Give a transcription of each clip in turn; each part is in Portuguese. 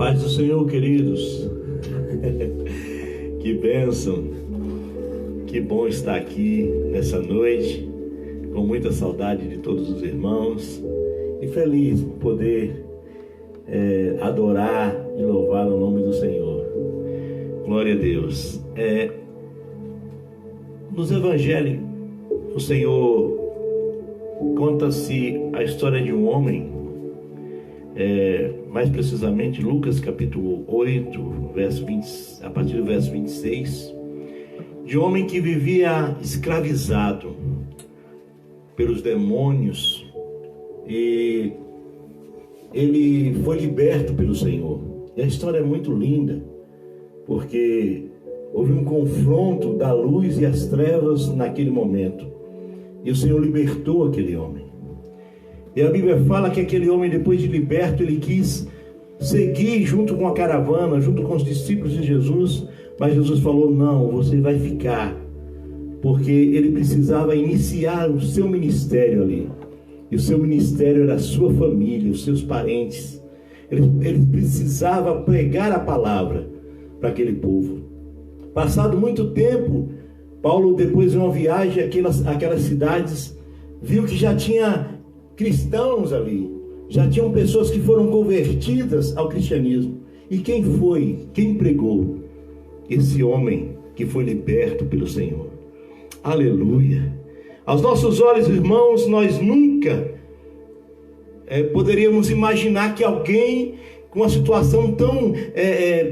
Paz do Senhor, queridos. Que bênção, que bom estar aqui nessa noite, com muita saudade de todos os irmãos e feliz por poder adorar e louvar o nome do Senhor. Glória a Deus. Nos evangelhos, o Senhor conta-se a história de um homem, mais precisamente Lucas capítulo 8, a partir do verso 26, de um homem que vivia escravizado pelos demônios, e ele foi liberto pelo Senhor. E a história é muito linda, porque houve um confronto da luz e as trevas naquele momento, e o Senhor libertou aquele homem. E a Bíblia fala que aquele homem, depois de liberto, ele quis seguir junto com a caravana, junto com os discípulos de Jesus, mas Jesus falou: não, você vai ficar, porque ele precisava iniciar o seu ministério ali, e o seu ministério era a sua família, os seus parentes. Ele precisava pregar a palavra para aquele povo. Passado muito tempo, Paulo, depois de uma viagem àquelas cidades, viu que já tinha cristãos ali, já tinham pessoas que foram convertidas ao cristianismo. E quem foi? Quem pregou? Esse homem que foi liberto pelo Senhor. Aleluia! Aos nossos olhos, irmãos, nós nunca poderíamos imaginar que alguém com a situação tão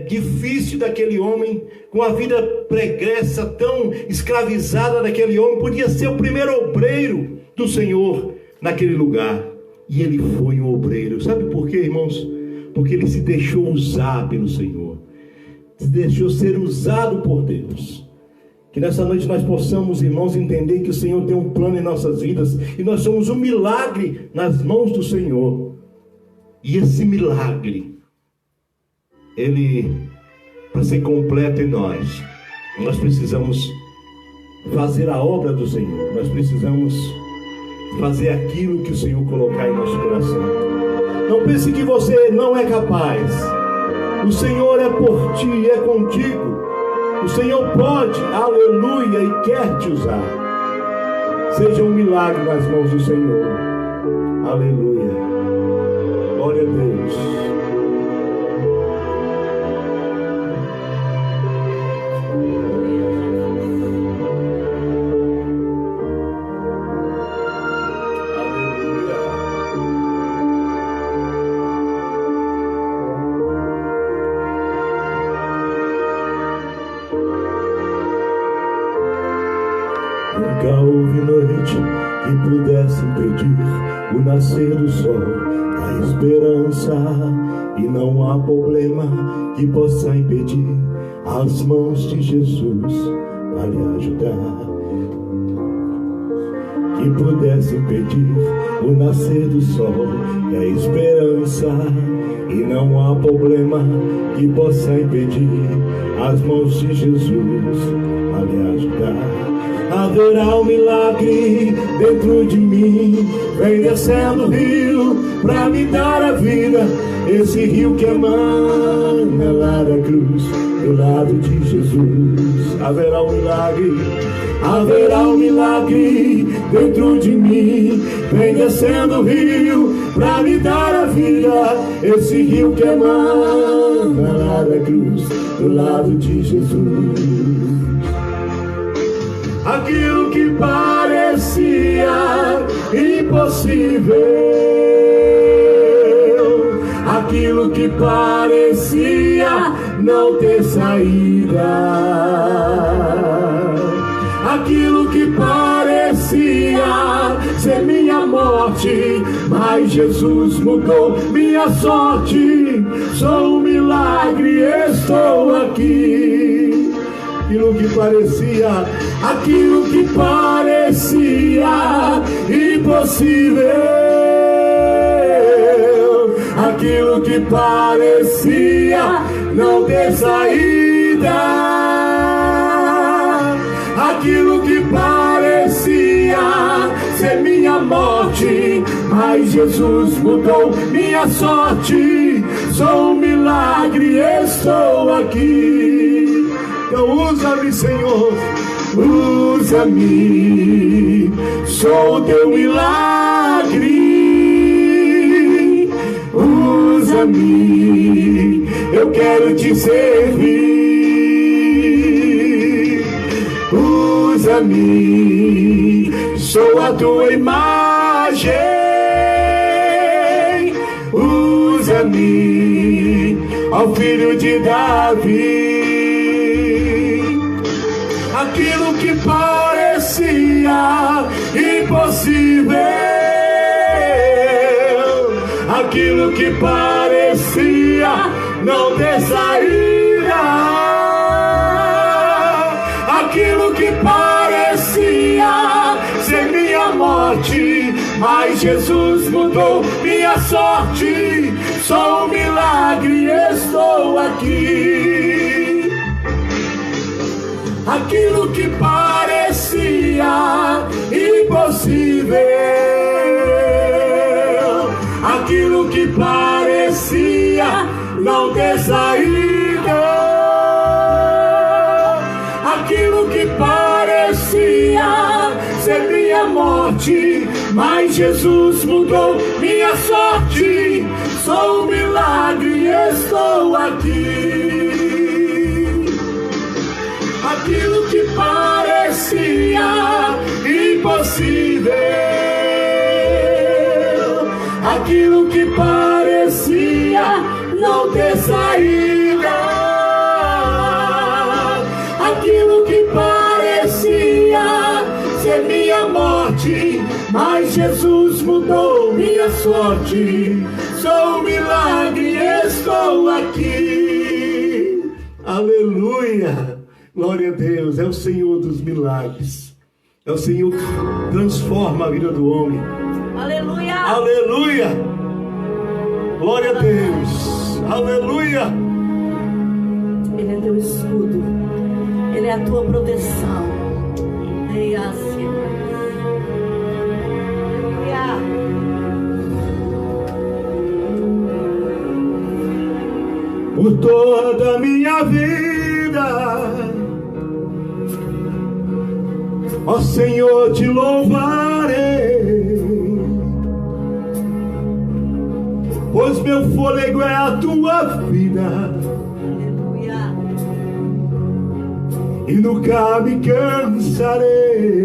difícil daquele homem, com a vida pregressa, tão escravizada daquele homem, podia ser o primeiro obreiro do Senhor naquele lugar. E ele foi um obreiro. Sabe por quê, irmãos? Porque ele se deixou usar pelo Senhor, se deixou ser usado por Deus. Que nessa noite nós possamos, irmãos, entender que o Senhor tem um plano em nossas vidas, e nós somos um milagre nas mãos do Senhor. E esse milagre, ele, para ser completo em nós precisamos fazer a obra do Senhor. Nós precisamos fazer aquilo que o Senhor colocar em nosso coração. Não pense que você não é capaz. O Senhor é por ti, é contigo. O Senhor pode, aleluia, e quer te usar. Seja um milagre nas mãos do Senhor. Aleluia. Glória a Deus. Nunca houve noite que pudesse impedir o nascer do sol, a esperança, e não há problema que possa impedir as mãos de Jesus para lhe ajudar. Que pudesse impedir o nascer do sol e a esperança, e não há problema que possa impedir as mãos de Jesus para lhe ajudar. Haverá um milagre dentro de mim, vem descendo o rio pra me dar a vida. Esse rio que emana lá da cruz, do lado de Jesus. Haverá um milagre dentro de mim, vem descendo o rio pra me dar a vida. Esse rio que emana lá da cruz, do lado de Jesus. Aquilo que parecia impossível, aquilo que parecia não ter saída, aquilo que parecia ser minha morte, mas Jesus mudou minha sorte. Sou um milagre, estou aqui. Aquilo que parecia impossível, aquilo que parecia não ter saída, aquilo que parecia ser minha morte, mas Jesus mudou minha sorte. sou um milagre, estou aqui. Então usa-me, Senhor, usa-me, sou o teu milagre. Usa-me, eu quero te servir. Usa-me, sou a tua imagem. Usa-me, ó filho de Davi. Aquilo que parecia impossível, aquilo que parecia não ter saída, aquilo que parecia ser minha morte, mas Jesus mudou minha sorte. Sou um milagre, estou aqui. Aquilo que parecia impossível, aquilo que parecia não ter saída, aquilo que parecia ser minha morte, mas Jesus mudou minha sorte. Sou um milagre, estou aqui. Aquilo que parecia impossível, aquilo que parecia não ter saída, aquilo que parecia ser minha morte, mas Jesus mudou minha sorte. Sou um milagre, estou aqui. Aleluia! Glória a Deus, é o Senhor dos milagres. É o Senhor que transforma a vida do homem. Aleluia! Aleluia! Glória a Deus. Aleluia! Ele é teu escudo. Ele é a tua proteção. Ei, assim. Aleluia! Por toda a minha vida, ó Senhor, te louvarei, pois meu fôlego é a tua vida. Aleluia! E nunca me cansarei.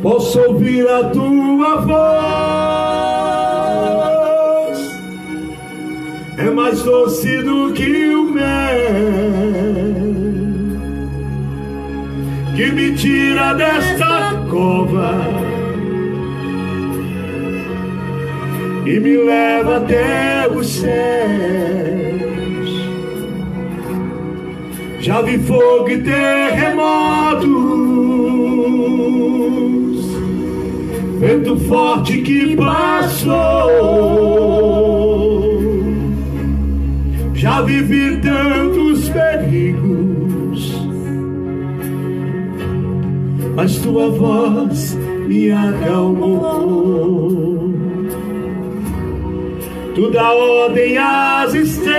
Posso ouvir a tua voz, é mais doce do que o mel, que me tira desta cova e me leva até os céus. Já vi fogo e terremotos, vento forte que passou. Já vivi tantos perigos, mas tua voz me acalmou. Tu dá ordem às estrelas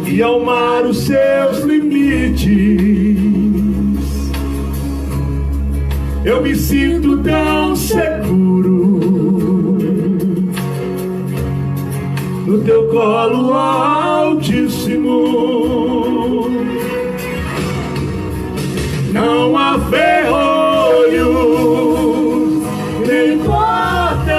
e ao mar os seus limites. Eu me sinto tão seguro no teu colo altíssimo. Não há ferrolhos nem portas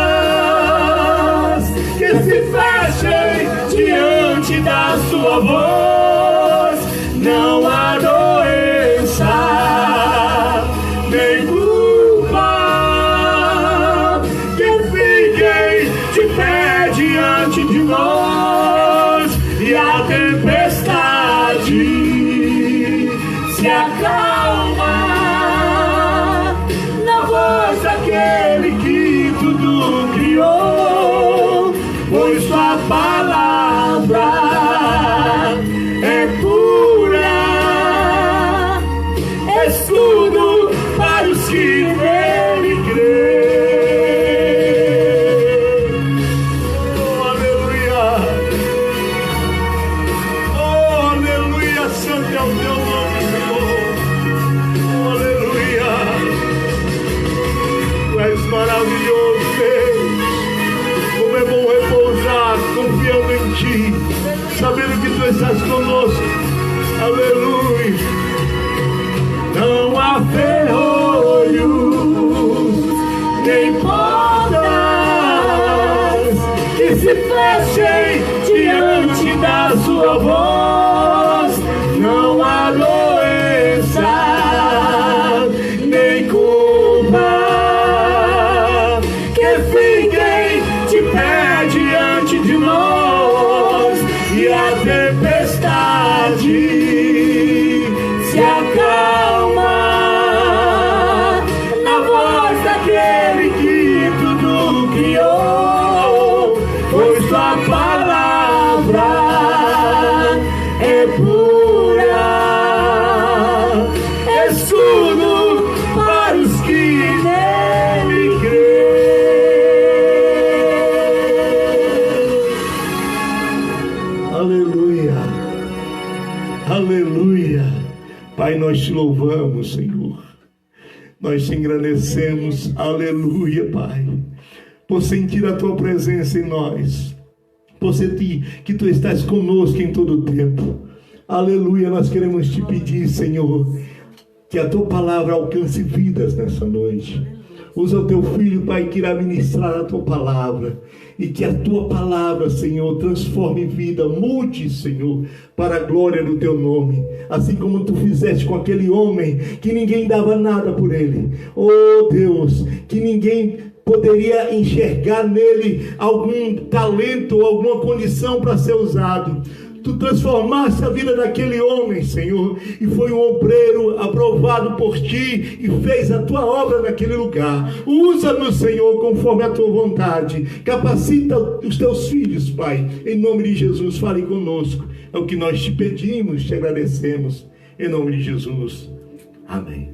que se fechem diante da sua voz. Não há doença nem culpa que fiquem de pé diante de nós. E a tempestade se acalma na voz daquele que tudo criou, pois tua palavra maravilhoso, Deus. Como é bom repousar confiando em Ti, sabendo que Tu estás conosco. Aleluia. Não há ferrolhos nem portas que se fechem diante da Sua voz. Não há doença nem culpa que fiquem de pé diante de nós. E a tempestade se acalma na voz daquele que tudo criou, pois Tua palavra é pura, escudo para os que nele creem. Aleluia, aleluia. Pai, nós Te louvamos, Senhor. Nós Te engrandecemos, aleluia, Pai, por sentir a Tua presença em nós, por sentir que Tu estás conosco em todo o tempo. Aleluia, nós queremos Te pedir, Senhor, que a Tua palavra alcance vidas nessa noite. Usa o Teu Filho, Pai, que irá ministrar a Tua palavra, e que a Tua palavra, Senhor, transforme vida, mude, Senhor, para a glória do Teu nome, assim como Tu fizeste com aquele homem que ninguém dava nada por ele. Oh Deus, que ninguém poderia enxergar nele algum talento ou alguma condição para ser usado. Tu transformaste a vida daquele homem, Senhor, e foi um obreiro aprovado por Ti e fez a Tua obra naquele lugar. Usa-nos, Senhor, conforme a Tua vontade. Capacita os Teus filhos, Pai. Em nome de Jesus, fale conosco. É o que nós Te pedimos, Te agradecemos. Em nome de Jesus. Amém.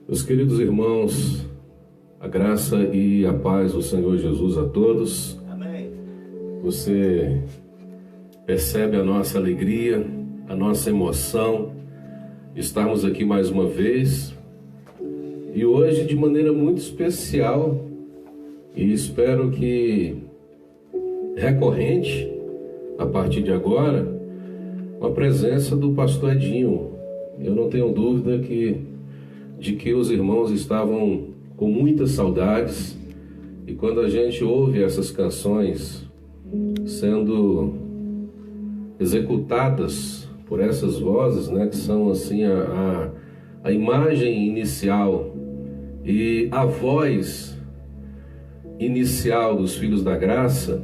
Meus queridos irmãos, a graça e a paz do Senhor Jesus a todos. Amém. Você percebe a nossa alegria, a nossa emoção de estarmos aqui mais uma vez, e hoje de maneira muito especial, e espero que recorrente a partir de agora, com a presença do pastor Edinho. Eu não tenho dúvida de que os irmãos estavam com muitas saudades, e quando a gente ouve essas canções sendo executadas por essas vozes, né, que são assim a imagem inicial e a voz inicial dos Filhos da Graça,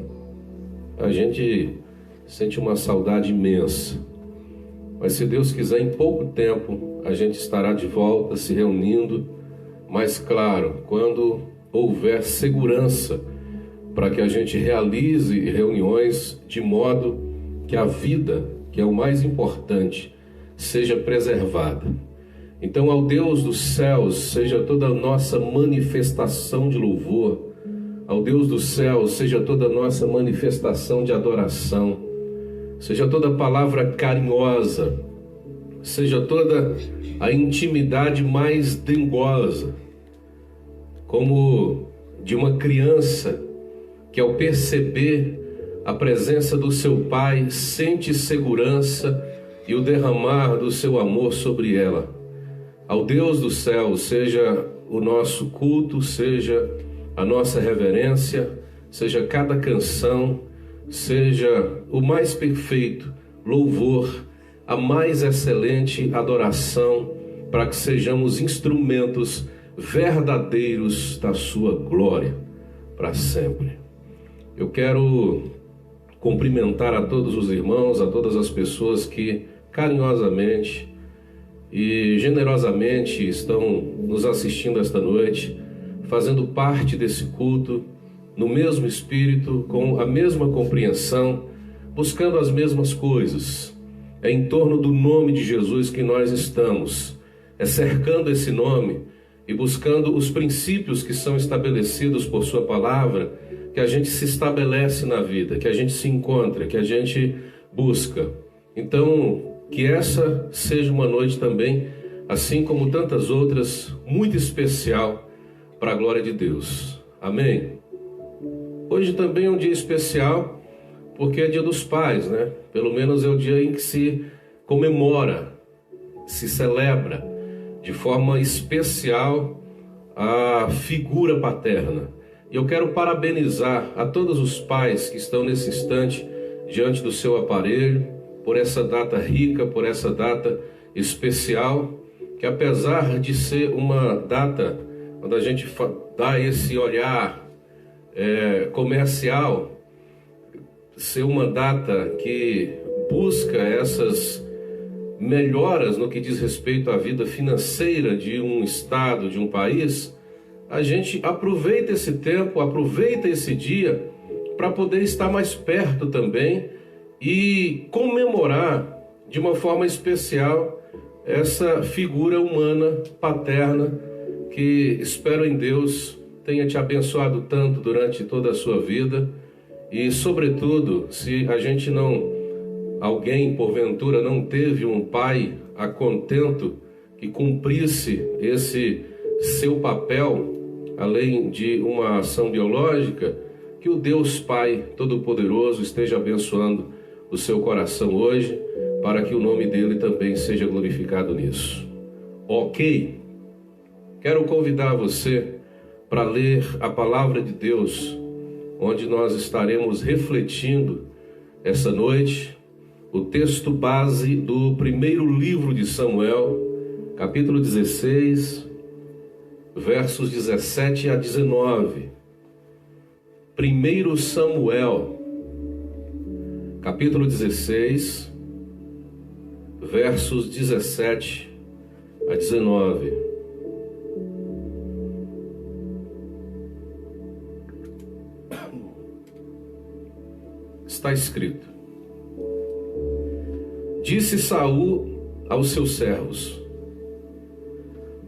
a gente sente uma saudade imensa. Mas se Deus quiser, em pouco tempo a gente estará de volta se reunindo, mas claro, quando houver segurança para que a gente realize reuniões de modo que a vida, que é o mais importante, seja preservada. Então, ao Deus dos céus seja toda a nossa manifestação de louvor, ao Deus dos céus seja toda a nossa manifestação de adoração, seja toda a palavra carinhosa, seja toda a intimidade mais dengosa, como de uma criança que, ao perceber a presença do seu pai, sente segurança e o derramar do seu amor sobre ela. Ao Deus do céu seja o nosso culto, seja a nossa reverência, seja cada canção, seja o mais perfeito louvor, a mais excelente adoração, para que sejamos instrumentos verdadeiros da sua glória para sempre. Eu quero cumprimentar a todos os irmãos, a todas as pessoas que carinhosamente e generosamente estão nos assistindo esta noite, fazendo parte desse culto, no mesmo espírito, com a mesma compreensão, buscando as mesmas coisas. É em torno do nome de Jesus que nós estamos. É cercando esse nome e buscando os princípios que são estabelecidos por sua palavra, que a gente se estabelece na vida, que a gente se encontra, que a gente busca. Então, que essa seja uma noite também, assim como tantas outras, muito especial para a glória de Deus. Amém? Hoje também é um dia especial, porque é dia dos pais, né? Pelo menos é o dia em que se comemora, se celebra de forma especial a figura paterna. E eu quero parabenizar a todos os pais que estão nesse instante diante do seu aparelho, por essa data rica, por essa data especial, que apesar de ser uma data quando a gente dá esse olhar comercial, ser uma data que busca essas melhoras no que diz respeito à vida financeira de um estado, de um país, a gente aproveita esse tempo, aproveita esse dia para poder estar mais perto também e comemorar de uma forma especial essa figura humana, paterna, que espero em Deus tenha te abençoado tanto durante toda a sua vida. E sobretudo, se a gente alguém porventura não teve um pai a contento que cumprisse esse seu papel, além de uma ação biológica, que o Deus Pai Todo-Poderoso esteja abençoando o seu coração hoje, para que o nome dele também seja glorificado nisso. Ok? Quero convidar você para ler a palavra de Deus, onde nós estaremos refletindo essa noite o texto base do primeiro livro de Samuel, capítulo 16, versos 17 a 19. 1 Samuel, capítulo 16, versos 17 a 19. Está escrito: Disse Saul aos seus servos: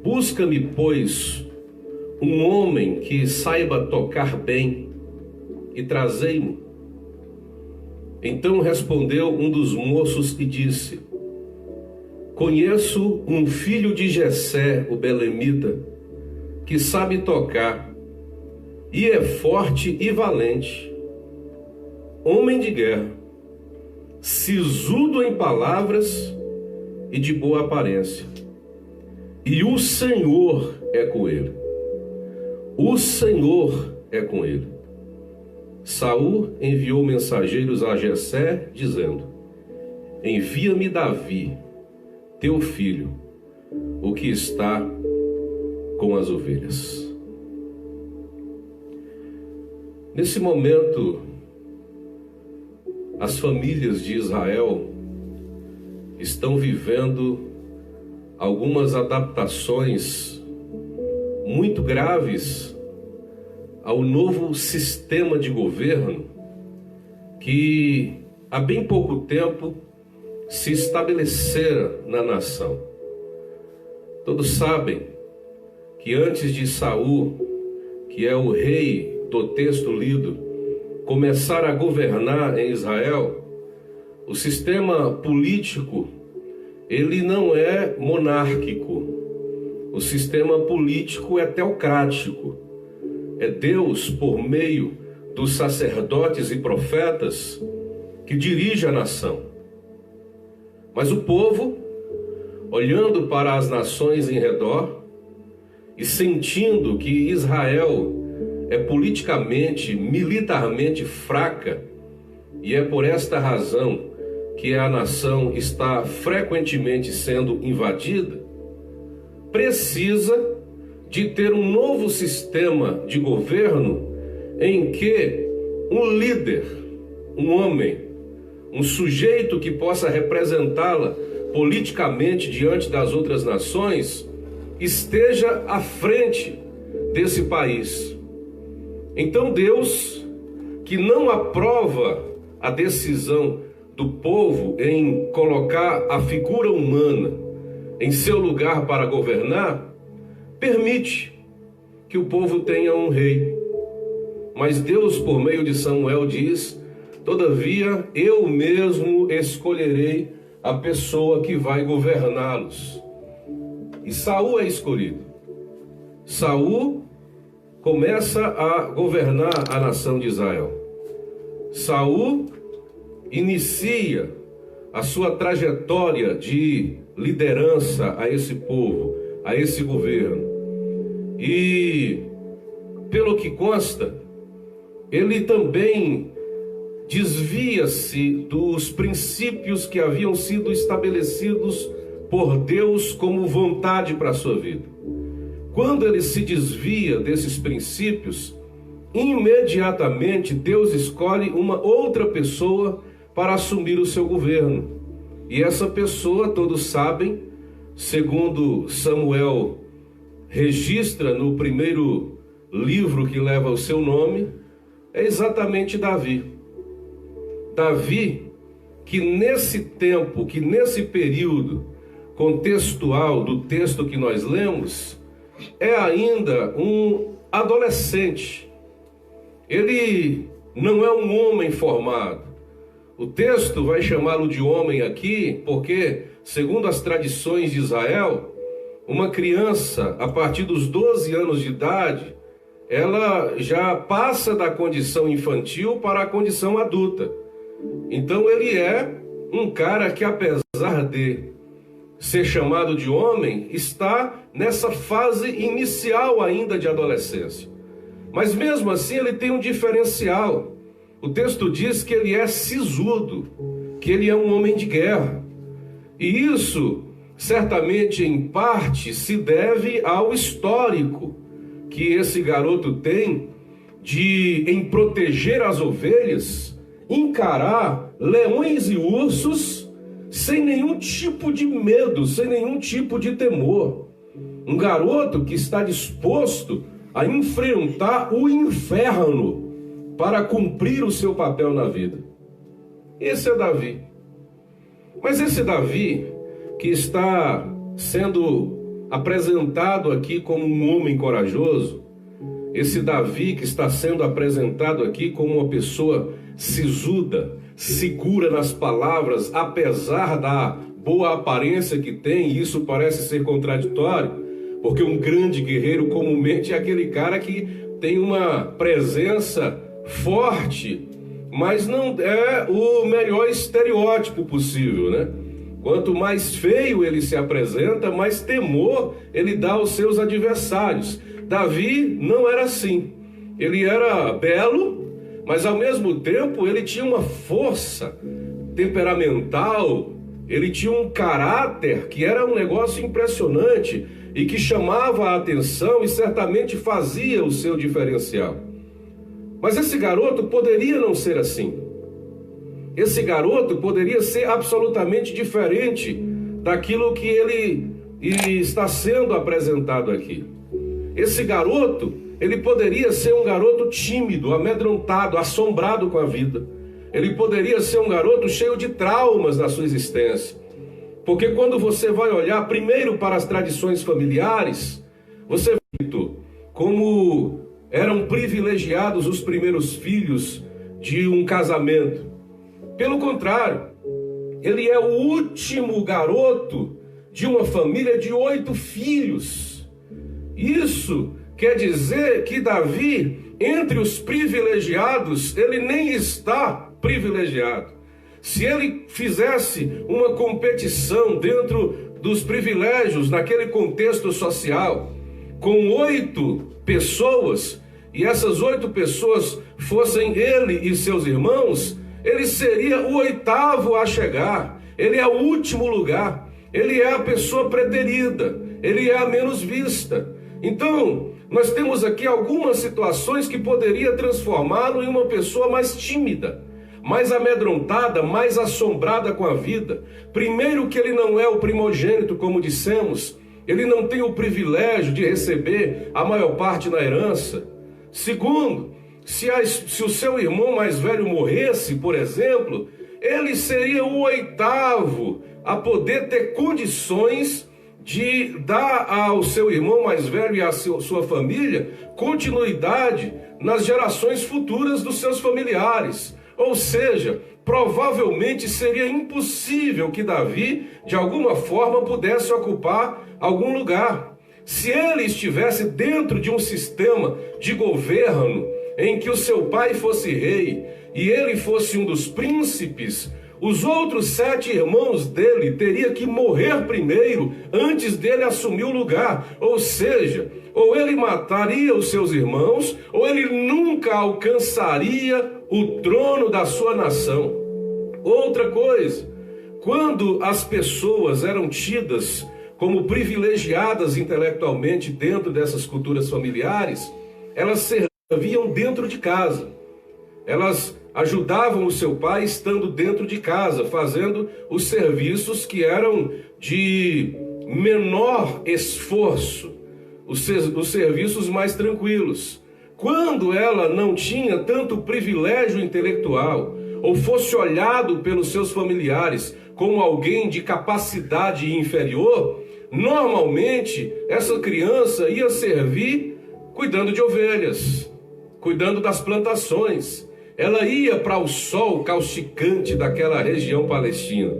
Busca-me, pois, um homem que saiba tocar bem, e trazei-mo. Então respondeu um dos moços e disse: Conheço um filho de Jessé, o belemita, que sabe tocar, e é forte e valente, homem de guerra, sisudo em palavras e de boa aparência. E o Senhor é com ele. O Senhor é com ele. Saul enviou mensageiros a Jessé, dizendo: Envia-me Davi, teu filho, o que está com as ovelhas. Nesse momento, as famílias de Israel estão vivendo algumas adaptações muito graves ao novo sistema de governo que há bem pouco tempo se estabelecera na nação. Todos sabem que antes de Saul, que é o rei do texto lido, começar a governar em Israel, o sistema político, ele não é monárquico. O sistema político é teocrático. É Deus, por meio dos sacerdotes e profetas, que dirige a nação. Mas o povo, olhando para as nações em redor e sentindo que Israel é politicamente, militarmente fraca, e é por esta razão que a nação está frequentemente sendo invadida, precisa de ter um novo sistema de governo em que um líder, um homem, um sujeito que possa representá-la politicamente diante das outras nações, esteja à frente desse país. Então Deus, que não aprova a decisão do povo em colocar a figura humana em seu lugar para governar, permite que o povo tenha um rei. Mas Deus, por meio de Samuel, diz: todavia eu mesmo escolherei a pessoa que vai governá-los. E Saul é escolhido. Saul começa a governar a nação de Israel. Saul inicia a sua trajetória de liderança a esse povo, a esse governo. E, pelo que consta, ele também desvia-se dos princípios que haviam sido estabelecidos por Deus como vontade para a sua vida. Quando ele se desvia desses princípios, imediatamente Deus escolhe uma outra pessoa para assumir o seu governo. E essa pessoa, todos sabem, segundo Samuel registra no primeiro livro que leva o seu nome, é exatamente Davi. Davi, que nesse tempo, que nesse período contextual do texto que nós lemos, é ainda um adolescente. Ele não é um homem formado. O texto vai chamá-lo de homem aqui porque, segundo as tradições de Israel, uma criança, a partir dos 12 anos de idade, ela já passa da condição infantil para a condição adulta. Então ele é um cara que, apesar de ser chamado de homem, está nessa fase inicial ainda de adolescência. Mas mesmo assim ele tem um diferencial. O texto diz que ele é sisudo, que ele é um homem de guerra. E isso, certamente, em parte, se deve ao histórico que esse garoto tem de, em proteger as ovelhas, encarar leões e ursos sem nenhum tipo de medo, sem nenhum tipo de temor. Um garoto que está disposto a enfrentar o inferno para cumprir o seu papel na vida. Esse é Davi. Mas esse Davi, que está sendo apresentado aqui como um homem corajoso, esse Davi que está sendo apresentado aqui como uma pessoa sisuda, segura nas palavras, apesar da boa aparência que tem, e isso parece ser contraditório, porque um grande guerreiro comumente é aquele cara que tem uma presença forte, mas não é o melhor estereótipo possível, né? Quanto mais feio ele se apresenta, mais temor ele dá aos seus adversários. Davi não era assim. Ele era belo, mas ao mesmo tempo ele tinha uma força temperamental, ele tinha um caráter que era um negócio impressionante e que chamava a atenção e certamente fazia o seu diferencial. Mas esse garoto poderia não ser assim. Esse garoto poderia ser absolutamente diferente daquilo que ele está sendo apresentado aqui. Esse garoto, ele poderia ser um garoto tímido, amedrontado, assombrado com a vida. Ele poderia ser um garoto cheio de traumas na sua existência. Porque quando você vai olhar primeiro para as tradições familiares, você vê como eram privilegiados os primeiros filhos de um casamento. Pelo contrário, ele é o último garoto de uma família de 8 filhos. Isso quer dizer que Davi, entre os privilegiados, ele nem está privilegiado. Se ele fizesse uma competição dentro dos privilégios, naquele contexto social, com 8 pessoas, e essas 8 pessoas fossem ele e seus irmãos, ele seria o 8º a chegar. Ele é o último lugar. Ele é a pessoa preterida. Ele é a menos vista. Então, nós temos aqui algumas situações que poderia transformá-lo em uma pessoa mais tímida, mais amedrontada, mais assombrada com a vida. Primeiro, que ele não é o primogênito, como dissemos. Ele não tem o privilégio de receber a maior parte na herança. Segundo, se o seu irmão mais velho morresse, por exemplo, ele seria o 8º a poder ter condições de dar ao seu irmão mais velho e à sua família continuidade nas gerações futuras dos seus familiares. Ou seja, provavelmente seria impossível que Davi, de alguma forma, pudesse ocupar algum lugar. Se ele estivesse dentro de um sistema de governo em que o seu pai fosse rei e ele fosse um dos príncipes, os outros 7 irmãos dele teriam que morrer primeiro antes dele assumir o lugar. Ou seja, ou ele mataria os seus irmãos, ou ele nunca alcançaria o trono da sua nação. Outra coisa, quando as pessoas eram tidas como privilegiadas intelectualmente dentro dessas culturas familiares, elas serviam dentro de casa. Elas ajudavam o seu pai estando dentro de casa, fazendo os serviços que eram de menor esforço, os serviços mais tranquilos. Quando ela não tinha tanto privilégio intelectual, ou fosse olhado pelos seus familiares como alguém de capacidade inferior, normalmente essa criança ia servir cuidando de ovelhas, cuidando das plantações. Ela ia para o sol causticante daquela região palestina.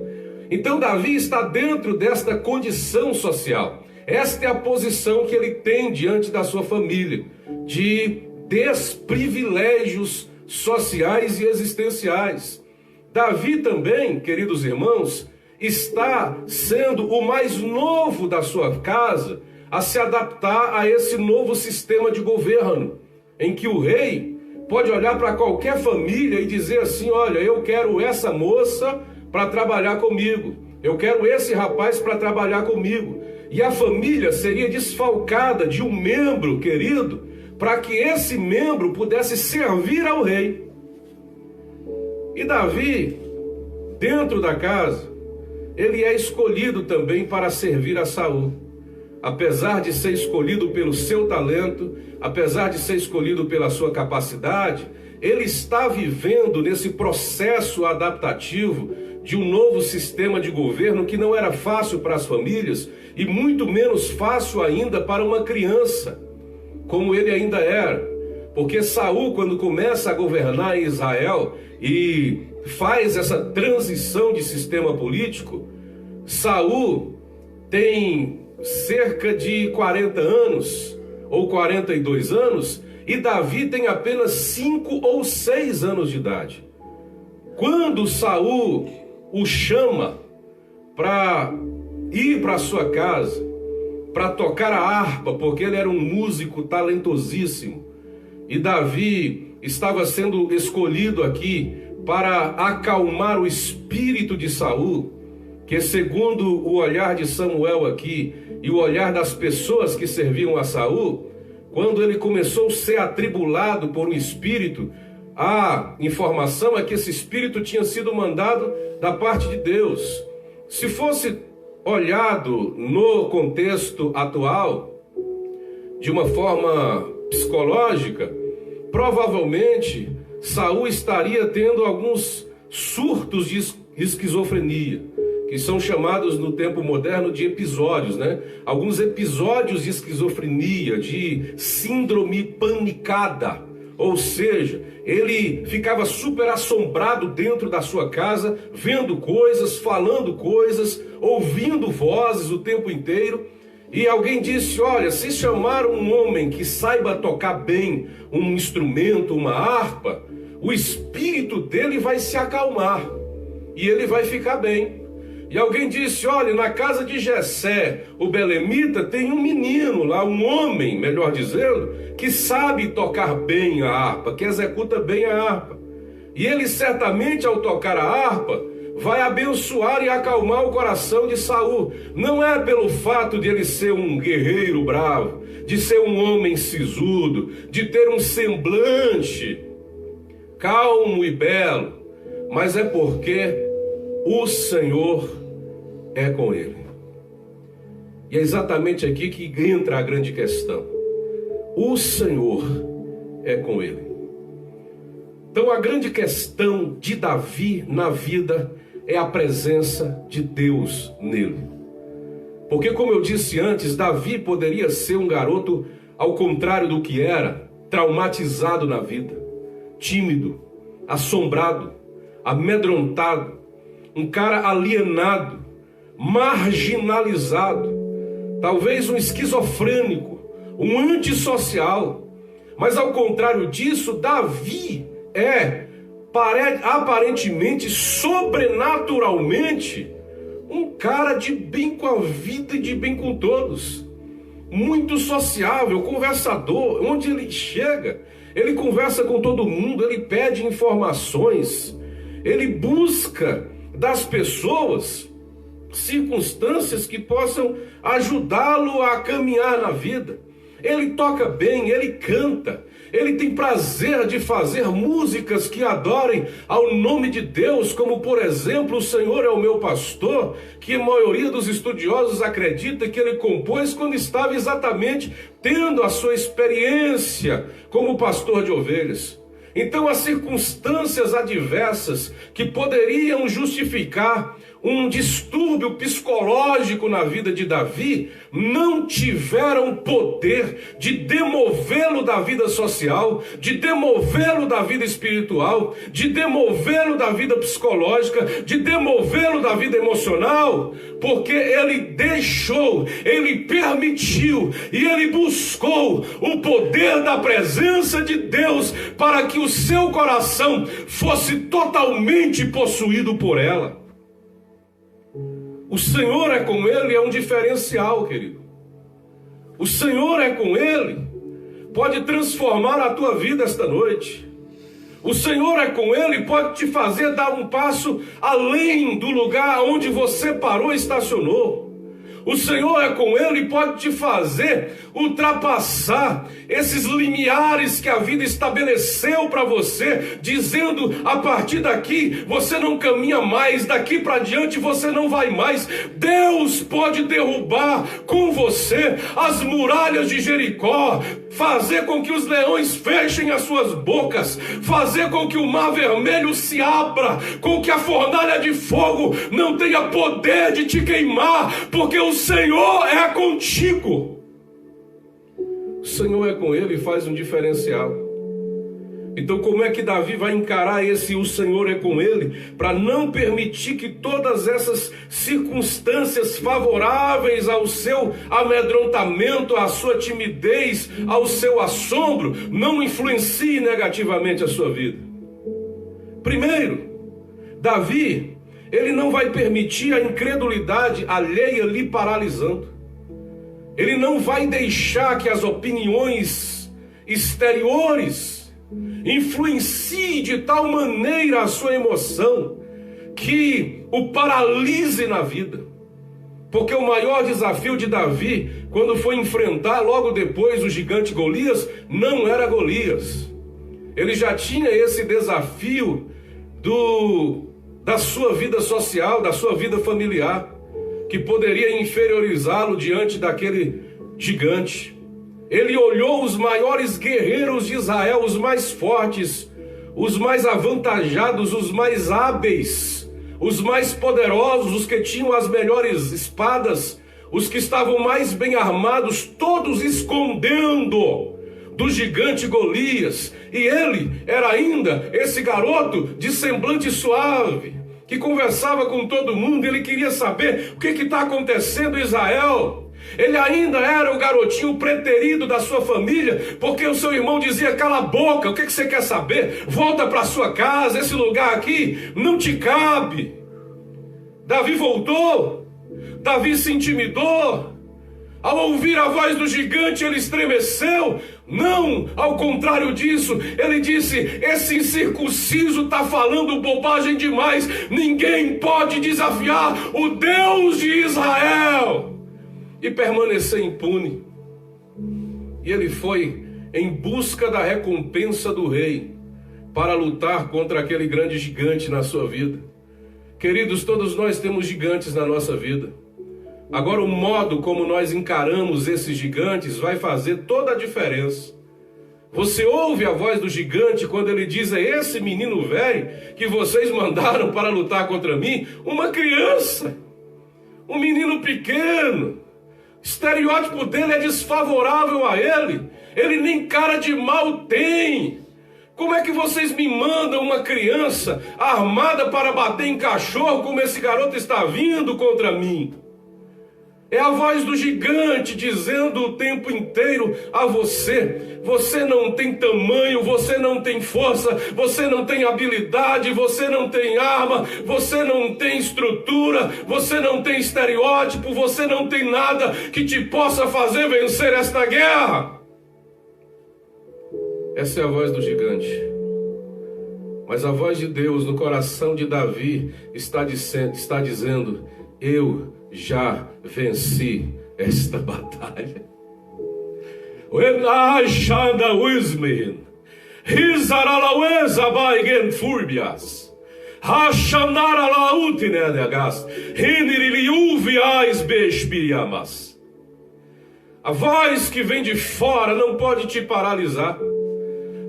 Então Davi está dentro desta condição social. Esta é a posição que ele tem diante da sua família, de desprivilégios sociais e existenciais. Davi também, queridos irmãos, está sendo o mais novo da sua casa a se adaptar a esse novo sistema de governo, em que o rei pode olhar para qualquer família e dizer assim: olha, eu quero essa moça para trabalhar comigo, eu quero esse rapaz para trabalhar comigo. E a família seria desfalcada de um membro querido, para que esse membro pudesse servir ao rei. E Davi, dentro da casa, ele é escolhido também para servir a Saul. Apesar de ser escolhido pelo seu talento, apesar de ser escolhido pela sua capacidade, ele está vivendo nesse processo adaptativo de um novo sistema de governo que não era fácil para as famílias e muito menos fácil ainda para uma criança, como ele ainda era. Porque Saul, quando começa a governar em Israel e faz essa transição de sistema político, Saul tem cerca de 40 anos ou 42 anos e Davi tem apenas 5 ou 6 anos de idade. Quando Saul o chama para ir para sua casa, para tocar a harpa, porque ele era um músico talentosíssimo, e Davi estava sendo escolhido aqui para acalmar o espírito de Saul, que segundo o olhar de Samuel aqui e o olhar das pessoas que serviam a Saul, quando ele começou a ser atribulado por um espírito, a informação é que esse espírito tinha sido mandado da parte de Deus. Se fosse olhado no contexto atual, de uma forma psicológica, provavelmente Saul estaria tendo alguns surtos de esquizofrenia, que são chamados no tempo moderno de episódios, né? Alguns episódios de esquizofrenia, de síndrome panicada. Ou seja, ele ficava super assombrado dentro da sua casa, vendo coisas, falando coisas, ouvindo vozes o tempo inteiro. E alguém disse: olha, se chamar um homem que saiba tocar bem um instrumento, uma harpa, o espírito dele vai se acalmar e ele vai ficar bem. E alguém disse: olha, na casa de Jessé, o belemita, tem um menino lá, um homem, melhor dizendo, que sabe tocar bem a harpa, que executa bem a harpa. E ele certamente, ao tocar a harpa, vai abençoar e acalmar o coração de Saul. Não é pelo fato de ele ser um guerreiro bravo, de ser um homem sisudo, de ter um semblante calmo e belo, mas é porque o Senhor é com ele. E é exatamente aqui que entra a grande questão. O Senhor é com ele. Então a grande questão de Davi na vida é a presença de Deus nele. Porque, como eu disse antes, Davi poderia ser um garoto ao contrário do que era, traumatizado na vida, tímido, assombrado, amedrontado, um cara alienado, marginalizado, talvez um esquizofrênico, um antissocial. Mas ao contrário disso, Davi é aparentemente, sobrenaturalmente, um cara de bem com a vida e de bem com todos, muito sociável, conversador. Onde ele chega, ele conversa com todo mundo, ele pede informações, ele busca das pessoas circunstâncias que possam ajudá-lo a caminhar na vida. Ele toca bem, ele canta, ele tem prazer de fazer músicas que adorem ao nome de Deus, como por exemplo, O Senhor é o Meu Pastor, que a maioria dos estudiosos acredita que ele compôs quando estava exatamente tendo a sua experiência como pastor de ovelhas. Então as circunstâncias adversas que poderiam justificar um distúrbio psicológico na vida de Davi não tiveram poder de demovê-lo da vida social, de demovê-lo da vida espiritual, de demovê-lo da vida psicológica, de demovê-lo da vida emocional, porque ele deixou, ele permitiu e ele buscou o poder da presença de Deus para que o seu coração fosse totalmente possuído por ela. O Senhor é com ele, é um diferencial, querido. O Senhor é com ele, pode transformar a tua vida esta noite. O Senhor é com ele, pode te fazer dar um passo além do lugar onde você parou e estacionou. O Senhor é com ele e pode te fazer ultrapassar esses limiares que a vida estabeleceu para você, dizendo: a partir daqui você não caminha mais, daqui para diante você não vai mais. Deus pode derrubar com você as muralhas de Jericó, fazer com que os leões fechem as suas bocas, fazer com que o mar vermelho se abra, com que a fornalha de fogo não tenha poder de te queimar, porque o Senhor é contigo. O Senhor é com ele e faz um diferencial. Então como é que Davi vai encarar esse "o Senhor é com ele", para não permitir que todas essas circunstâncias favoráveis ao seu amedrontamento, à sua timidez, ao seu assombro, não influenciem negativamente a sua vida? Primeiro, Davi, ele não vai permitir a incredulidade alheia lhe paralisando. Ele não vai deixar que as opiniões exteriores influenciem de tal maneira a sua emoção que o paralise na vida. Porque o maior desafio de Davi, quando foi enfrentar logo depois o gigante Golias, não era Golias. Ele já tinha esse desafio da sua vida social, da sua vida familiar, que poderia inferiorizá-lo diante daquele gigante. Ele olhou os maiores guerreiros de Israel, os mais fortes, os mais avantajados, os mais hábeis, os mais poderosos, os que tinham as melhores espadas, os que estavam mais bem armados, todos escondendo do gigante Golias. E ele era ainda esse garoto de semblante suave, que conversava com todo mundo. Ele queria saber o que está acontecendo em Israel. Ele ainda era o garotinho preterido da sua família, porque o seu irmão dizia: cala a boca, o que você quer saber? Volta para sua casa, esse lugar aqui não te cabe. Davi voltou, Davi se intimidou. Ao ouvir a voz do gigante, ele estremeceu. Não, ao contrário disso, ele disse: esse incircunciso está falando bobagem demais. Ninguém pode desafiar o Deus de Israel e permanecer impune. E ele foi em busca da recompensa do rei para lutar contra aquele grande gigante na sua vida. Queridos, todos nós temos gigantes na nossa vida. Agora, o modo como nós encaramos esses gigantes vai fazer toda a diferença. Você ouve a voz do gigante quando ele diz: é esse menino velho que vocês mandaram para lutar contra mim? Uma criança, um menino pequeno. O estereótipo dele é desfavorável a ele. Ele nem cara de mal tem. Como é que vocês me mandam uma criança armada para bater em cachorro como esse garoto está vindo contra mim? É a voz do gigante dizendo o tempo inteiro a você: você não tem tamanho, você não tem força, você não tem habilidade, você não tem arma, você não tem estrutura, você não tem estereótipo, você não tem nada que te possa fazer vencer esta guerra. Essa é a voz do gigante. Mas a voz de Deus no coração de Davi está dizendo: eu já venci esta batalha. When I shanda wismin, Hizaralaweza baigen furbias, Hashanara lautine negas, Hiniriliuviais bespiriamas. A voz que vem de fora não pode te paralisar.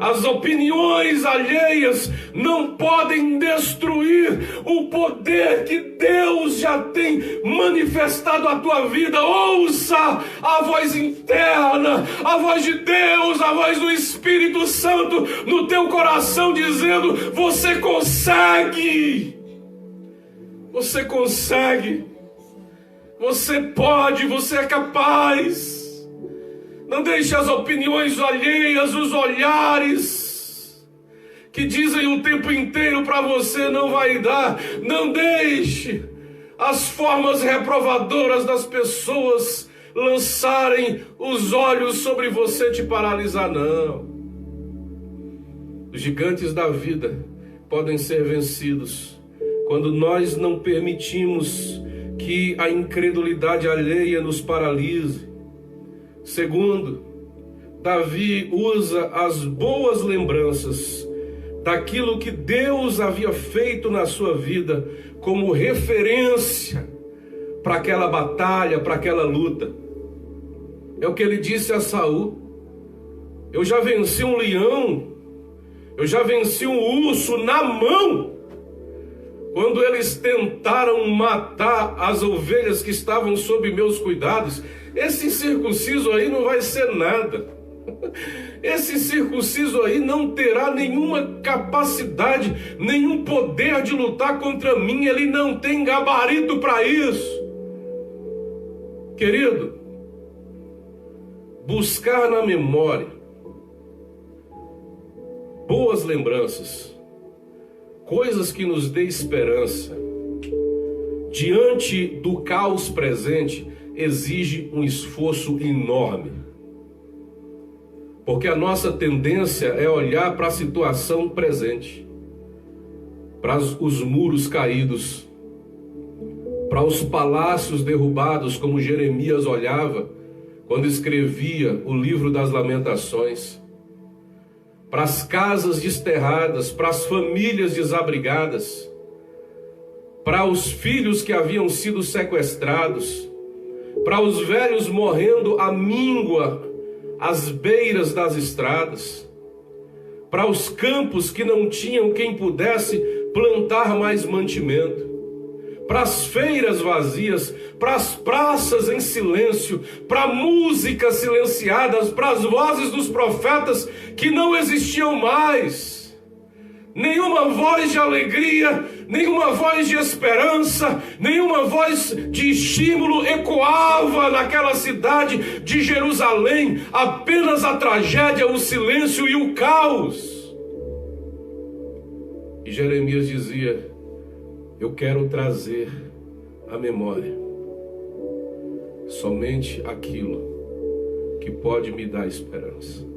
As opiniões alheias não podem destruir o poder que Deus já tem manifestado à tua vida. Ouça a voz interna, a voz de Deus, a voz do Espírito Santo no teu coração dizendo: você consegue, você consegue, você pode, você é capaz. Não deixe as opiniões alheias, os olhares que dizem o tempo inteiro para você: não vai dar. Não deixe as formas reprovadoras das pessoas lançarem os olhos sobre você, te paralisar, não. Os gigantes da vida podem ser vencidos quando nós não permitimos que a incredulidade alheia nos paralise. Segundo, Davi usa as boas lembranças daquilo que Deus havia feito na sua vida como referência para aquela batalha, para aquela luta. É o que ele disse a Saul: eu já venci um leão, eu já venci um urso na mão, quando eles tentaram matar as ovelhas que estavam sob meus cuidados. Esse incircunciso aí não vai ser nada. Esse incircunciso aí não terá nenhuma capacidade, nenhum poder de lutar contra mim. Ele não tem gabarito para isso. Querido, buscar na memória boas lembranças, coisas que nos dê esperança diante do caos presente, exige um esforço enorme. Porque a nossa tendência é olhar para a situação presente, para os muros caídos, para os palácios derrubados, como Jeremias olhava quando escrevia o livro das Lamentações, para as casas desterradas, para as famílias desabrigadas, para os filhos que haviam sido sequestrados, para os velhos morrendo à míngua às beiras das estradas, para os campos que não tinham quem pudesse plantar mais mantimento, para as feiras vazias, para as praças em silêncio, para músicas silenciadas, para as vozes dos profetas que não existiam mais. Nenhuma voz de alegria, nenhuma voz de esperança, nenhuma voz de estímulo ecoava naquela cidade de Jerusalém. Apenas a tragédia, o silêncio e o caos. E Jeremias dizia: eu quero trazer à memória somente aquilo que pode me dar esperança.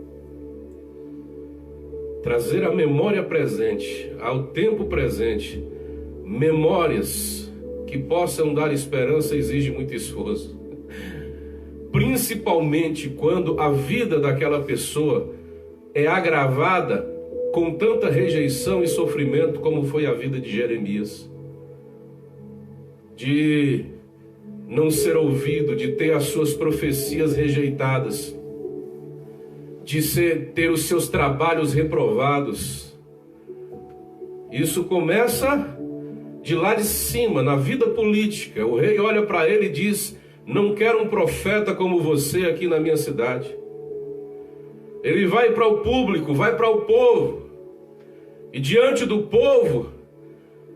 Trazer à memória presente, ao tempo presente, memórias que possam dar esperança exige muito esforço. Principalmente quando a vida daquela pessoa é agravada com tanta rejeição e sofrimento como foi a vida de Jeremias. De não ser ouvido, de ter as suas profecias rejeitadas, de ter os seus trabalhos reprovados. Isso começa de lá de cima, na vida política. O rei olha para ele e diz: não quero um profeta como você aqui na minha cidade. Ele vai para o público, vai para o povo, e diante do povo,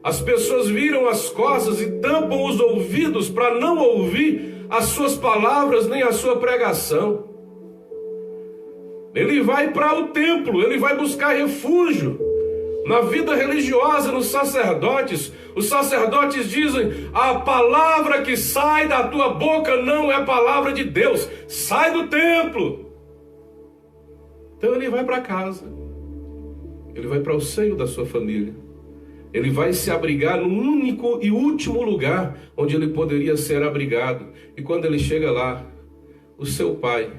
as pessoas viram as costas e tampam os ouvidos para não ouvir as suas palavras nem a sua pregação. Ele vai para o templo, ele vai buscar refúgio na vida religiosa, nos sacerdotes. Os sacerdotes dizem: a palavra que sai da tua boca não é palavra de Deus, sai do templo. Então ele vai para casa, ele vai para o seio da sua família, ele vai se abrigar no único e último lugar onde ele poderia ser abrigado. E quando ele chega lá, o seu pai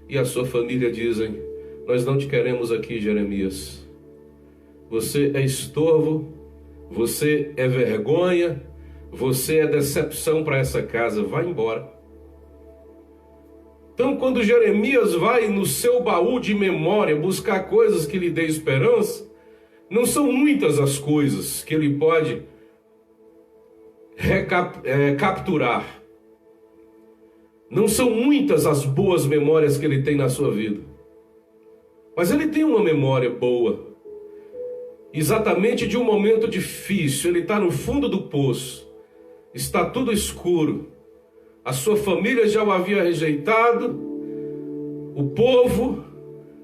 e a sua família dizem: nós não te queremos aqui, Jeremias. Você é estorvo, você é vergonha, você é decepção para essa casa, vai embora. Então, quando Jeremias vai no seu baú de memória buscar coisas que lhe dê esperança, não são muitas as coisas que ele pode capturar. Não são muitas as boas memórias que ele tem na sua vida. Mas ele tem uma memória boa, exatamente de um momento difícil. Ele está no fundo do poço, está tudo escuro, a sua família já o havia rejeitado, o povo,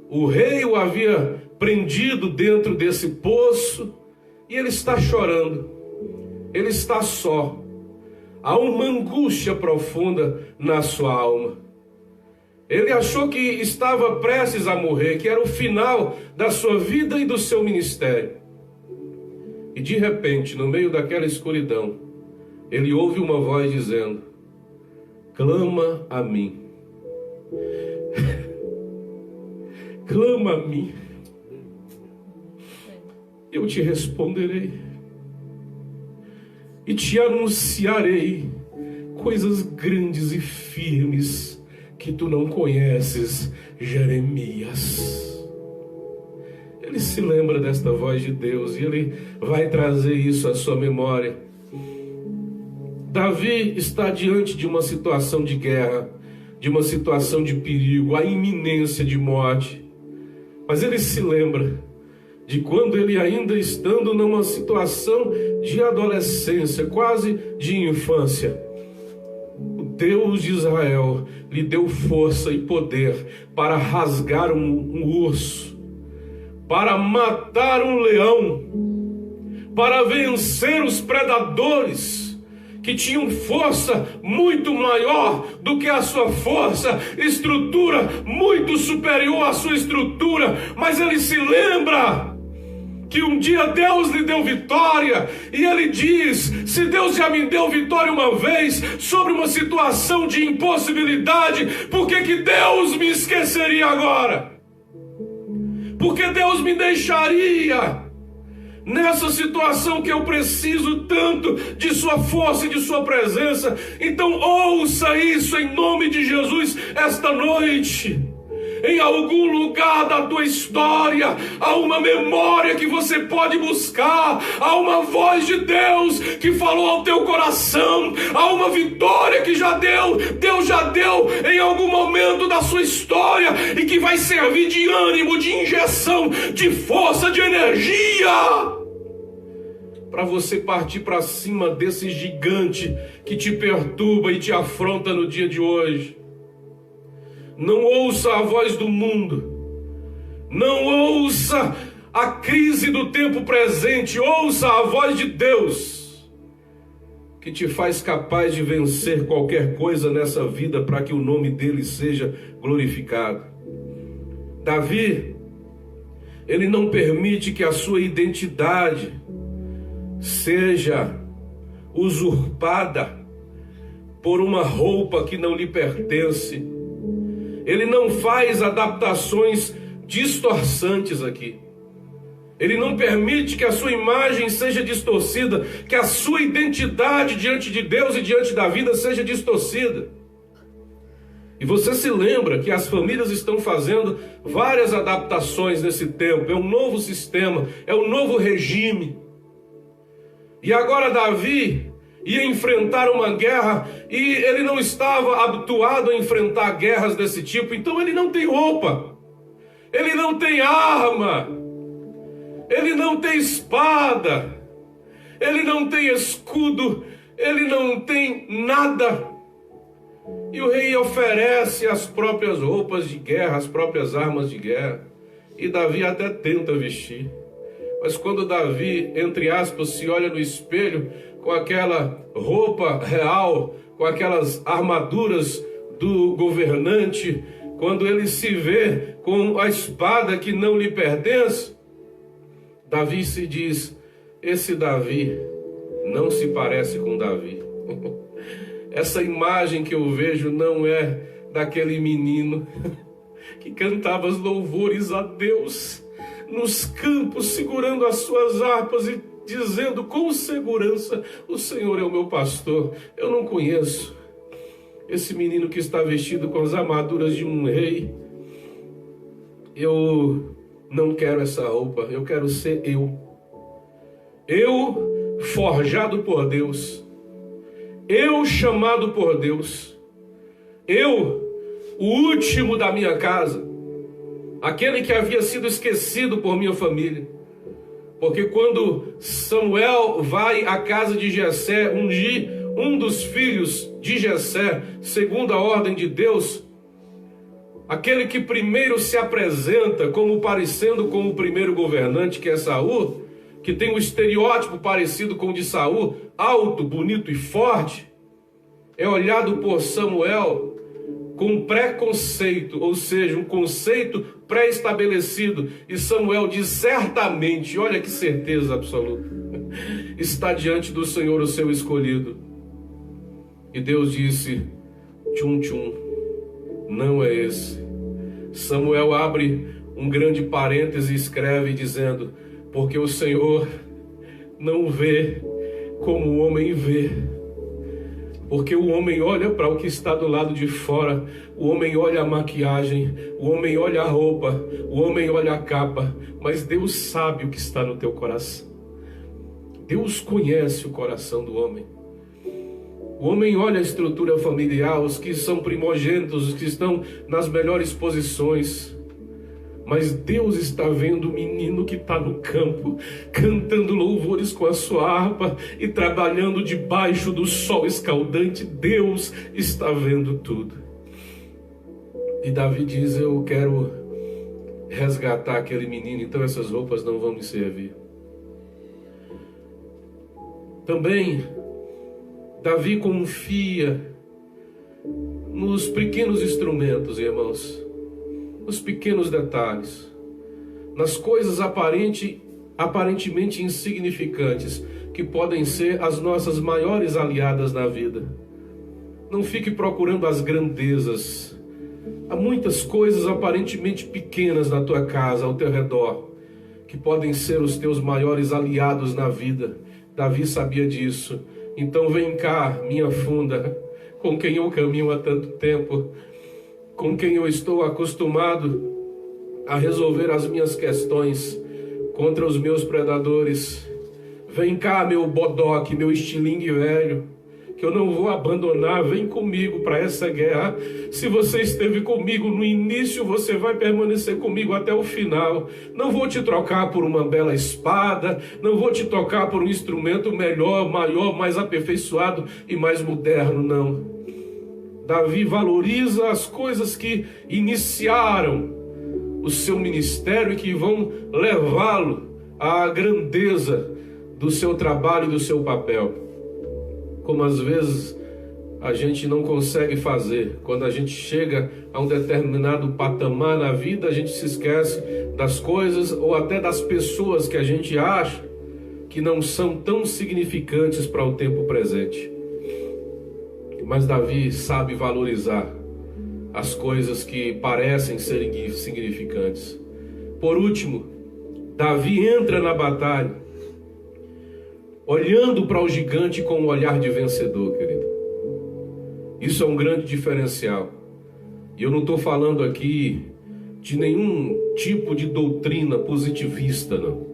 o rei o havia prendido dentro desse poço, e ele está chorando, ele está só. Há uma angústia profunda na sua alma. Ele achou que estava prestes a morrer, que era o final da sua vida e do seu ministério. E de repente, no meio daquela escuridão, ele ouve uma voz dizendo: clama a mim. Clama a mim. Eu te responderei. E te anunciarei coisas grandes e firmes que tu não conheces, Jeremias. Ele se lembra desta voz de Deus e ele vai trazer isso à sua memória. Davi está diante de uma situação de guerra, de uma situação de perigo, a iminência de morte. Mas ele se lembra de quando ele, ainda estando numa situação de adolescência, quase de infância, o Deus de Israel lhe deu força e poder para rasgar um urso, para matar um leão, para vencer os predadores que tinham força muito maior do que a sua força, estrutura muito superior à sua estrutura. Mas ele se lembra que um dia Deus lhe deu vitória, e ele diz: se Deus já me deu vitória uma vez sobre uma situação de impossibilidade, por que Deus me esqueceria agora? Por que Deus me deixaria nessa situação que eu preciso tanto de sua força e de sua presença? Então ouça isso em nome de Jesus esta noite. Em algum lugar da tua história há uma memória que você pode buscar, há uma voz de Deus que falou ao teu coração, há uma vitória que Deus já deu em algum momento da sua história e que vai servir de ânimo, de injeção, de força, de energia, para você partir para cima desse gigante que te perturba e te afronta no dia de hoje. Não ouça a voz do mundo, não ouça a crise do tempo presente, ouça a voz de Deus, que te faz capaz de vencer qualquer coisa nessa vida para que o nome dele seja glorificado. Davi, ele não permite que a sua identidade seja usurpada por uma roupa que não lhe pertence. Ele não faz adaptações distorçantes aqui. Ele não permite que a sua imagem seja distorcida, que a sua identidade diante de Deus e diante da vida seja distorcida. E você se lembra que as famílias estão fazendo várias adaptações nesse tempo. É um novo sistema, é um novo regime. E agora Davi ia enfrentar uma guerra e ele não estava habituado a enfrentar guerras desse tipo. Então ele não tem roupa, ele não tem arma, ele não tem espada, ele não tem escudo, ele não tem nada. E o rei oferece as próprias roupas de guerra, as próprias armas de guerra. E Davi até tenta vestir. Mas quando Davi, entre aspas, se olha no espelho com aquela roupa real, com aquelas armaduras do governante, quando ele se vê com a espada que não lhe pertence, Davi se diz: esse Davi não se parece com Davi. Essa imagem que eu vejo não é daquele menino que cantava os louvores a Deus nos campos, segurando as suas harpas e dizendo com segurança: o Senhor é o meu pastor. Eu não conheço esse menino que está vestido com as armaduras de um rei. Eu não quero essa roupa, eu quero ser eu. Eu forjado por Deus. Eu chamado por Deus. Eu, o último da minha casa. Aquele que havia sido esquecido por minha família. Porque quando Samuel vai à casa de Jessé ungir um dos filhos de Jessé, segundo a ordem de Deus, aquele que primeiro se apresenta como parecendo com o primeiro governante, que é Saul, que tem um estereótipo parecido com o de Saul, alto, bonito e forte, é olhado por Samuel com preconceito, ou seja, um conceito pré-estabelecido. E Samuel diz: certamente, olha que certeza absoluta, está diante do Senhor o seu escolhido. E Deus disse: tchum tchum, não é esse. Samuel abre um grande parêntese e escreve dizendo: porque o Senhor não vê como o homem vê. Porque o homem olha para o que está do lado de fora, o homem olha a maquiagem, o homem olha a roupa, o homem olha a capa, mas Deus sabe o que está no teu coração. Deus conhece o coração do homem. O homem olha a estrutura familiar, os que são primogênitos, os que estão nas melhores posições. Mas Deus está vendo o menino que está no campo, cantando louvores com a sua harpa e trabalhando debaixo do sol escaldante. Deus está vendo tudo. E Davi diz: eu quero resgatar aquele menino, então essas roupas não vão me servir. Também, Davi confia nos pequenos instrumentos, irmãos. Nos pequenos detalhes, nas coisas aparentemente insignificantes, que podem ser as nossas maiores aliadas na vida. Não fique procurando as grandezas. Há muitas coisas aparentemente pequenas na tua casa, ao teu redor, que podem ser os teus maiores aliados na vida. Davi sabia disso. Então vem cá, minha funda, com quem eu caminho há tanto tempo, com quem eu estou acostumado a resolver as minhas questões contra os meus predadores. Vem cá, meu bodoque, meu estilingue velho, que eu não vou abandonar. Vem comigo para essa guerra. Se você esteve comigo no início, você vai permanecer comigo até o final. Não vou te trocar por uma bela espada, não vou te trocar por um instrumento melhor, maior, mais aperfeiçoado e mais moderno, não. Davi valoriza as coisas que iniciaram o seu ministério e que vão levá-lo à grandeza do seu trabalho e do seu papel. Como às vezes a gente não consegue fazer. Quando a gente chega a um determinado patamar na vida, a gente se esquece das coisas ou até das pessoas que a gente acha que não são tão significantes para o tempo presente. Mas Davi sabe valorizar as coisas que parecem ser insignificantes. Por último, Davi entra na batalha olhando para o gigante com um olhar de vencedor, querido. Isso é um grande diferencial. E eu não estou falando aqui de nenhum tipo de doutrina positivista, não.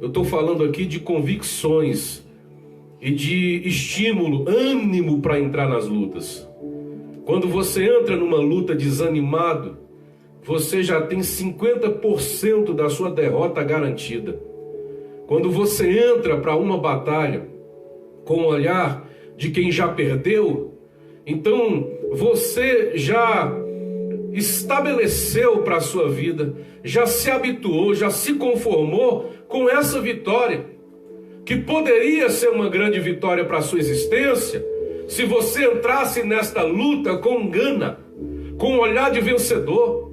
Eu estou falando aqui de convicções e de estímulo, ânimo para entrar nas lutas. Quando você entra numa luta desanimado, você já tem 50% da sua derrota garantida. Quando você entra para uma batalha com o olhar de quem já perdeu, então você já estabeleceu para a sua vida, já se habituou, já se conformou com essa vitória, que poderia ser uma grande vitória para a sua existência, se você entrasse nesta luta com gana, com um olhar de vencedor,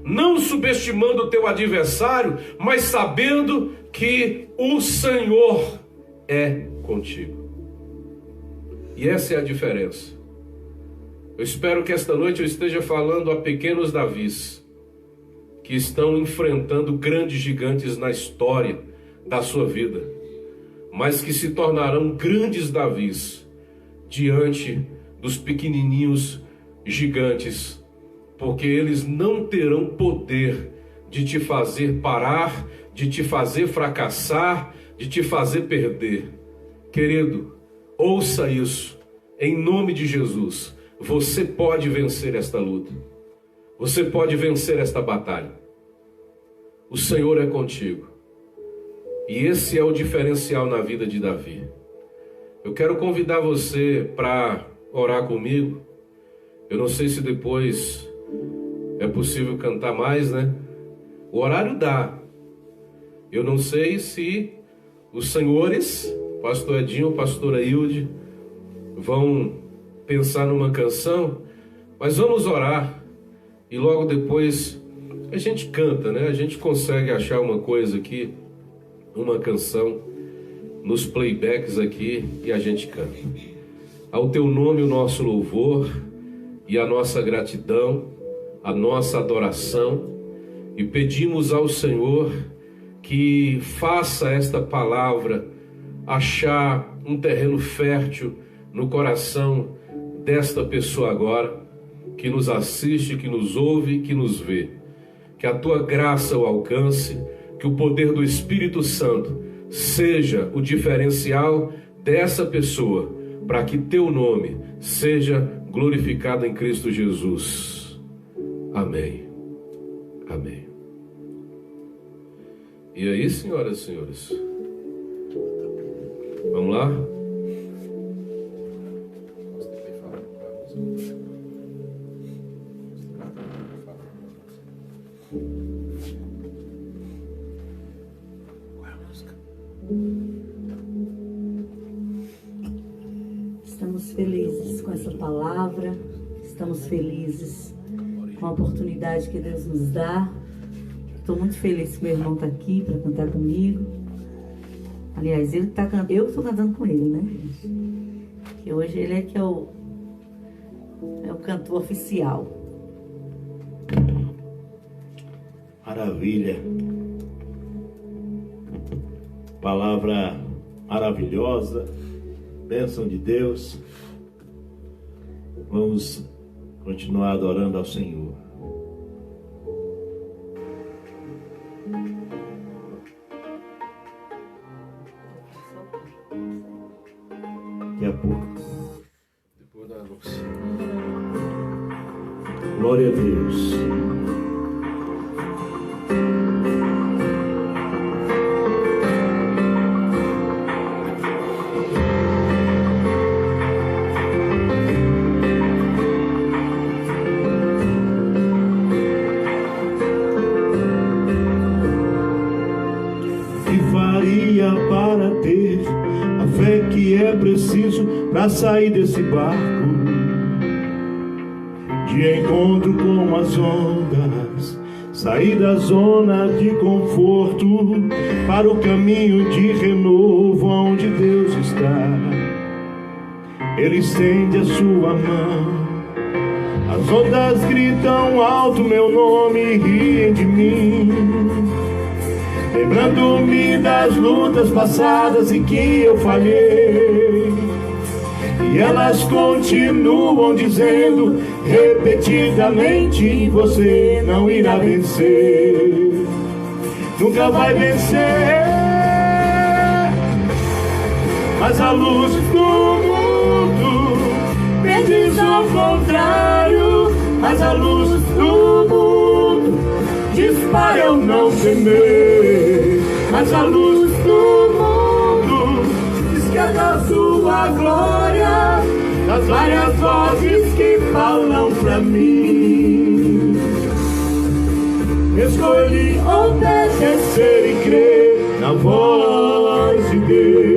não subestimando o teu adversário, mas sabendo que o Senhor é contigo. E essa é a diferença. Eu espero que esta noite eu esteja falando a pequenos Davis, que estão enfrentando grandes gigantes na história da sua vida, mas que se tornarão grandes Davis diante dos pequenininhos gigantes, porque eles não terão poder de te fazer parar, de te fazer fracassar, de te fazer perder. Querido, ouça isso, em nome de Jesus. Você pode vencer esta luta. Você pode vencer esta batalha. O Senhor é contigo. E esse é o diferencial na vida de Davi. Eu quero convidar você para orar comigo. Eu não sei se depois é possível cantar mais, né? O horário dá. Eu não sei se os senhores, pastor Edinho, pastora Hilde, vão pensar numa canção, mas vamos orar e logo depois a gente canta, né? A gente consegue achar uma coisa aqui, uma canção nos playbacks aqui e a gente canta. Ao teu nome o nosso louvor e a nossa gratidão, a nossa adoração, e pedimos ao Senhor que faça esta palavra achar um terreno fértil no coração desta pessoa agora, que nos assiste, que nos ouve, que nos vê. Que a tua graça o alcance, que o poder do Espírito Santo seja o diferencial dessa pessoa, para que teu nome seja glorificado em Cristo Jesus. Amém. Amém. E aí, senhoras e senhores? Vamos lá? Estamos felizes com essa palavra, estamos felizes com a oportunidade que Deus nos dá. Estou muito feliz que meu irmão está aqui para cantar comigo. Aliás, ele tá cantando, eu estou cantando com ele, né? Que hoje ele é que é o cantor oficial. Maravilha. Palavra maravilhosa. Bênção de Deus. Vamos continuar adorando ao Senhor. Daqui a pouco. Depois da luz. Glória a Deus. Para ter a fé que é preciso para sair desse barco de encontro com as ondas, sair da zona de conforto para o caminho de renovo onde Deus está. Ele estende a sua mão, as ondas gritam alto meu nome e riem de mim, lembrando-me das lutas passadas em que eu falhei, E elas continuam dizendo repetidamente: você não irá vencer, nunca vai vencer. Mas a luz do mundo me diz ao contrário. Mas a luz do mundo diz para eu não temer. Mas a luz do mundo diz que é da sua glória, das várias vozes que falam pra mim. Escolhi obedecer e crer na voz de Deus.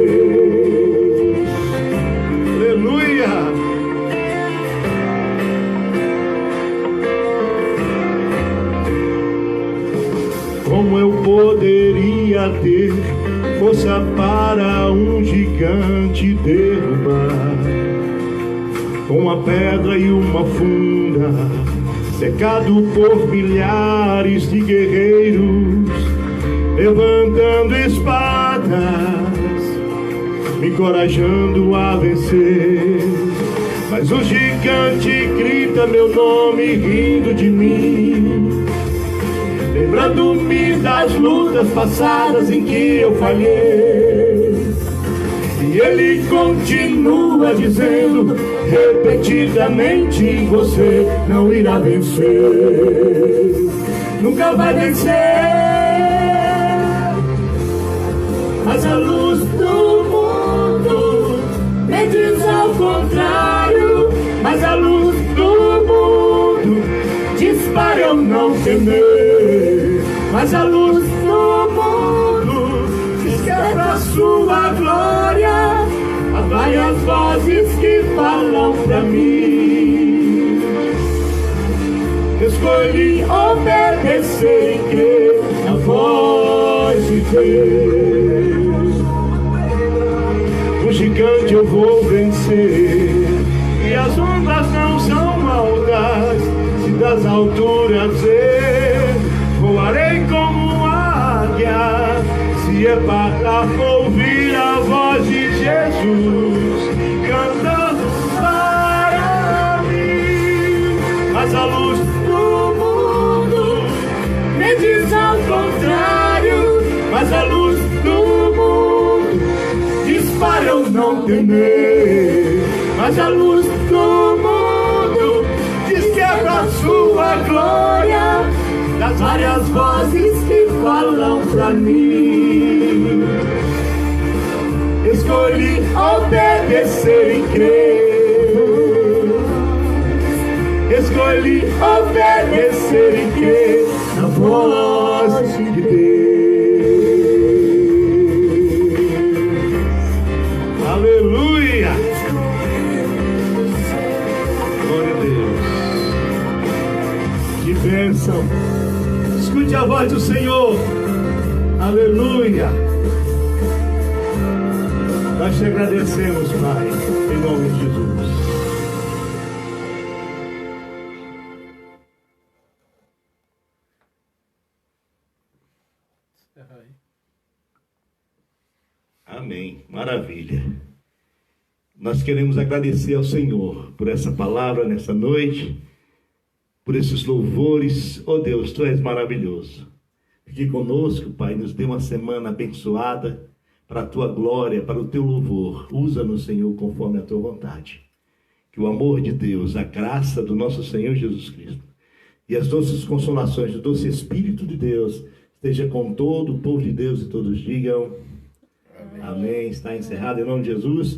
Aleluia! Como eu poderia ter força para um gigante derrubar, com uma pedra e uma funda, cercado por milhares de guerreiros, levantando espadas, me encorajando a vencer. Mas o gigante grita meu nome rindo de mim, lembrando-me das lutas passadas em que eu falhei. E ele continua dizendo repetidamente: você não irá vencer, nunca vai vencer. Mas a luz do mundo me diz ao contrário. Mas a luz do mundo diz para eu não temer. Mas a luz do mundo diz que é pra sua glória, há várias vozes que falam pra mim. Escolhi obedecer e crer na voz de Deus. O gigante eu vou vencer, e as ondas não são altas. Se das alturas eu voarei como águia, se é para ouvir a voz de Jesus cantando para mim. Mas a luz do mundo me diz ao contrário. Mas a luz do mundo diz para eu não temer. Mas a luz do mundo diz que é pra sua glória, das várias vozes que falam pra mim. Escolhi obedecer e crer. Escolhi obedecer e crer na voz de Deus. Aleluia! Glória a Deus. Que bênção! Escute a voz do Senhor. Aleluia! Nós te agradecemos, Pai, em nome de Jesus. Amém. Maravilha. Nós queremos agradecer ao Senhor por essa palavra nessa noite, por esses louvores. Oh Deus, Tu és maravilhoso. Fique conosco, Pai, nos dê uma semana abençoada para a Tua glória, para o Teu louvor. Usa-nos, Senhor, conforme a Tua vontade. Que o amor de Deus, a graça do nosso Senhor Jesus Cristo e as doces consolações do doce Espírito de Deus esteja com todo o povo de Deus, e todos digam amém. Amém. Está encerrado em nome de Jesus.